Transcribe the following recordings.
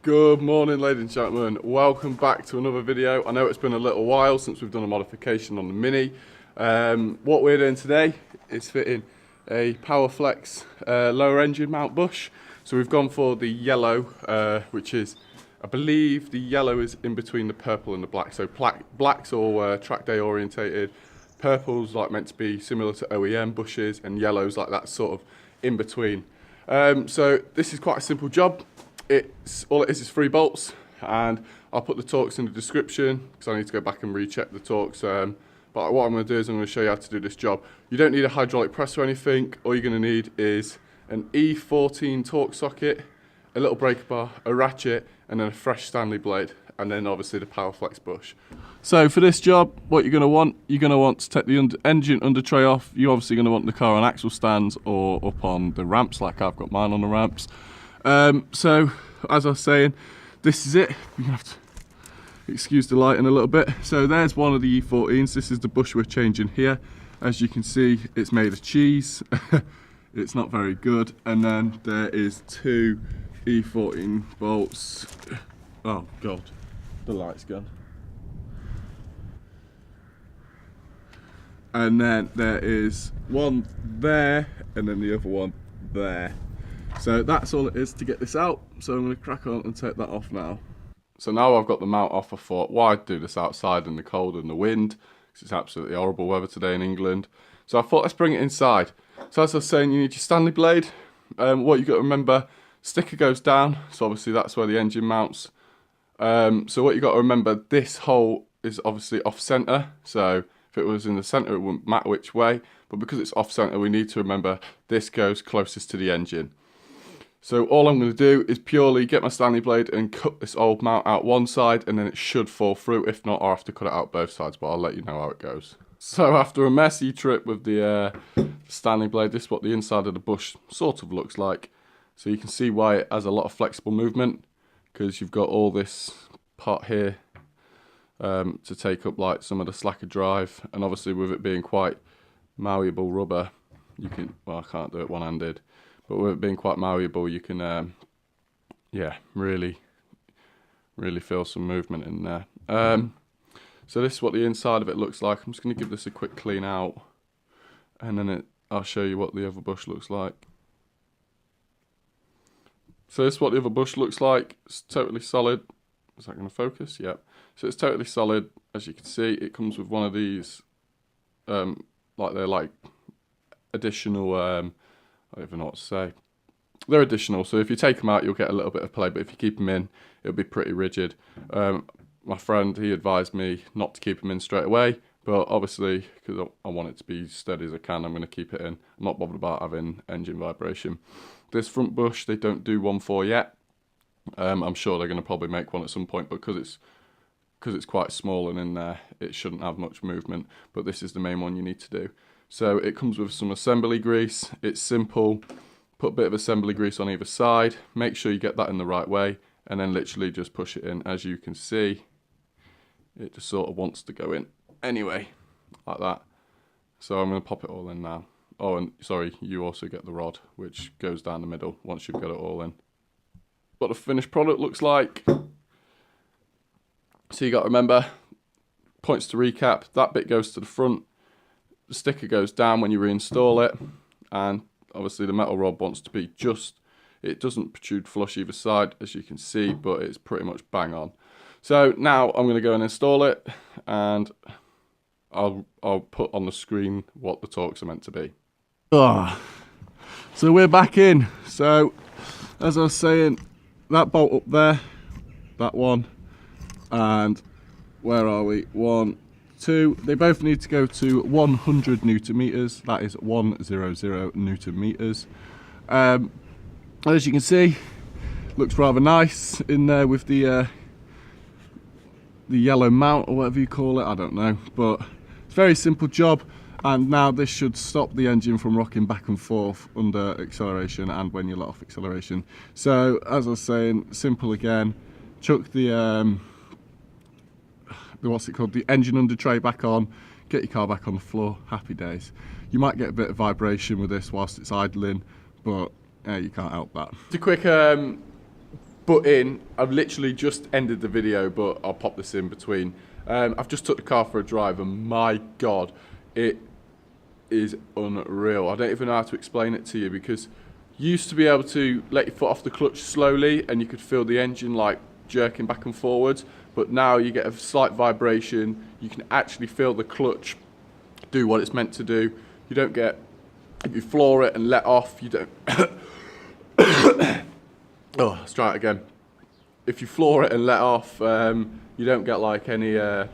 Good morning, ladies and gentlemen. Welcome back to another video. I know it's been a little while since we've done a modification on the Mini. What we're doing today is fitting a POWERFLEX lower engine mount bush. So we've gone for the yellow, which is, I believe the yellow is in between the purple and the black. So black's all track day orientated, purple's like meant to be similar to OEM bushes, and yellow's like that sort of in between. So this is quite a simple job. All it is 3 bolts, and I'll put the torques in the description because I need to go back and recheck the torques. But what I'm going to do is I'm going to show you how to do this job. You don't need a hydraulic press or anything. All you're going to need is an E14 torque socket, a little breaker bar, a ratchet, and then a fresh Stanley blade, and then obviously the POWERFLEX bush. So for this job, what you're going to want to take the engine under tray off. You're obviously going to want the car on axle stands or up on the ramps, like I've got mine on the ramps. So as I was saying, this is it. You're gonna have to excuse the lighting a little bit. So there's one of the E14s. This is the bush we're changing here. As you can see, it's made of cheese. It's not very good. And then there is 2 E14 bolts. Oh god, the light's gone. And then there is one there, and then the other one there. So that's all it is to get this out. So I'm going to crack on and take that off now. So now I've got the mount off, I thought, why do this outside in the cold and the wind? Because it's absolutely horrible weather today in England. So I thought, let's bring it inside. So as I was saying, you need your Stanley blade. What you've got to remember, sticker goes down. So obviously that's where the engine mounts. So what you've got to remember, this hole is obviously off center. So if it was in the center, it wouldn't matter which way. But because it's off center, we need to remember this goes closest to the engine. So all I'm going to do is purely get my Stanley blade and cut this old mount out one side, and then it should fall through. If not, I'll have to cut it out both sides, but I'll let you know how it goes. So after a messy trip with the Stanley blade, this is what the inside of the bush sort of looks like. So you can see why it has a lot of flexible movement, because you've got all this part here to take up like some of the slacker drive, and obviously with it being quite malleable rubber, you can, well, I can't do it one-handed. But with it being quite malleable, you can, yeah, really feel some movement in there. So this is what the inside of it looks like. I'm just going to give this a quick clean out, and then I'll show you what the other bush looks like. So this is what the other bush looks like. It's totally solid. Is that going to focus? Yep. So it's totally solid. As you can see, it comes with one of these, like they're like additional. I don't even know what to say. They're additional, so if you take them out, you'll get a little bit of play, but if you keep them in, it'll be pretty rigid. My friend, he advised me not to keep them in straight away, but obviously, because I want it to be steady as I can, I'm going to keep it in. I'm not bothered about having engine vibration. This front bush, they don't do one for yet. I'm sure they're going to probably make one at some point, but because it's quite small and in there, it shouldn't have much movement, but this is the main one you need to do. So it comes with some assembly grease. It's simple. Put a bit of assembly grease on either side. Make sure you get that in the right way, and then literally just push it in. As you can see, it just sort of wants to go in anyway, like that. So I'm going to pop it all in now. Oh, and sorry, you also get the rod, which goes down the middle once you've got it all in. What the finished product looks like. So you got to remember, points to recap, that bit goes to the front. The sticker goes down when you reinstall it, and obviously the metal rod wants to be just, it doesn't protrude flush either side, as you can see, but it's pretty much bang on. So now I'm going to go and install it, and I'll put on the screen what the torques are meant to be. So we're back in. So as I was saying, that bolt up there, that one, and where are we? 1, 2, they both need to go to 100 Newton meters. That is 100 Newton meters. As you can see, looks rather nice in there with the yellow mount or whatever you call it. I don't know, but it's a very simple job. And now this should stop the engine from rocking back and forth under acceleration and when you let off acceleration. So as I was saying, simple again. Chuck the what's it called, the engine under tray back on, get your car back on the floor, happy days. You might get a bit of vibration with this whilst it's idling, but you can't help that. Just a quick butt in. I've literally just ended the video, but I'll pop this in between. I've just took the car for a drive, and my God, it is unreal. I don't even know how to explain it to you, because you used to be able to let your foot off the clutch slowly and you could feel the engine like jerking back and forwards, but now you get a slight vibration. You can actually feel the clutch do what it's meant to do. You don't get, if you floor it and let off, you don't oh, let's try it again. If you floor it and let off, you don't get like any I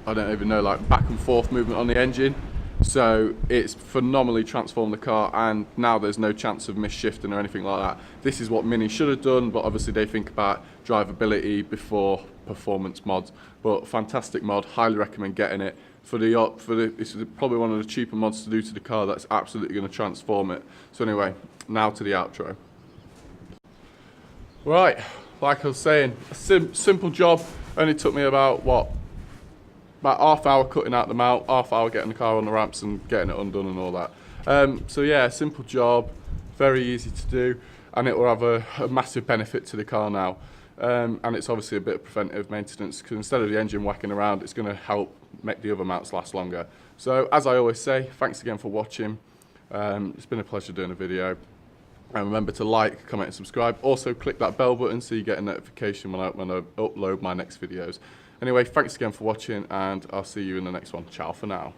don't even know, like back and forth movement on the engine. So it's phenomenally transformed the car, and now there's no chance of misshifting or anything like that. This is what Mini should have done, but obviously they think about drivability before performance mods. But fantastic mod, highly recommend getting it. This is probably one of the cheaper mods to do to the car that's absolutely going to transform it. So anyway, now to the outro. Right, like I was saying, a simple job. Only took me about half hour cutting out the mount, half hour getting the car on the ramps and getting it undone and all that. So yeah, simple job, very easy to do, and it will have a massive benefit to the car now. And it's obviously a bit of preventive maintenance, because instead of the engine whacking around, it's going to help make the other mounts last longer. So as I always say, thanks again for watching. It's been a pleasure doing a video. And remember to like, comment and subscribe. Also click that bell button so you get a notification when I upload my next videos. Anyway, thanks again for watching, and I'll see you in the next one. Ciao for now.